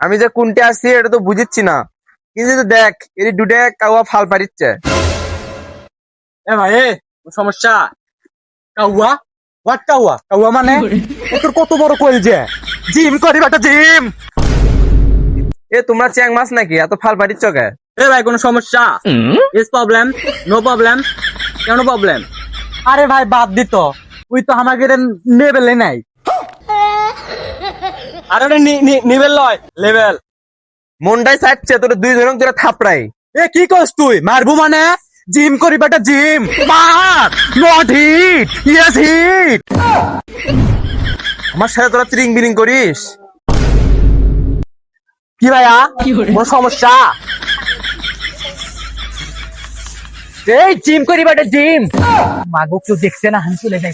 আমি যে কোনটা আছি এটা তো বুঝিচ্ছি না, কিন্তু দেখ এটি দুটে কাউয়া ফাল পারিচ্ছে। এ ভাই সমস্যা কাউয়া হোয়াট কাউয়া কাউয়া মানে তোর কত বড় কইল যে জিম করি বেটা জিম। এ তোমরা চ্যাং মাছ নাকি এত ফাল পারিচ্ছ কে? এ ভাই কোনো সমস্যা? Is problem? No problem? কেন প্রবলেম? আরে ভাই বাদ দিত, ওই তো আমাকে লেভেলে নাই। আরে নিবেল লয় লেভেল। মনটাই চাচ্ছে তোর দুই জন তোরা থাপড়াই। এ কি করছ তুই? মারবো মানে জিম করি বেটা জিম। মার নট হিট ইয়েস হিট। আমার সাথে তোরা ত্রিং বিরিং করিস? কি ভাইয়া কোন সমস্যা? এই জিম করি বেটা জিম। মাগো কেউ দেখছে না, হাসি লেগে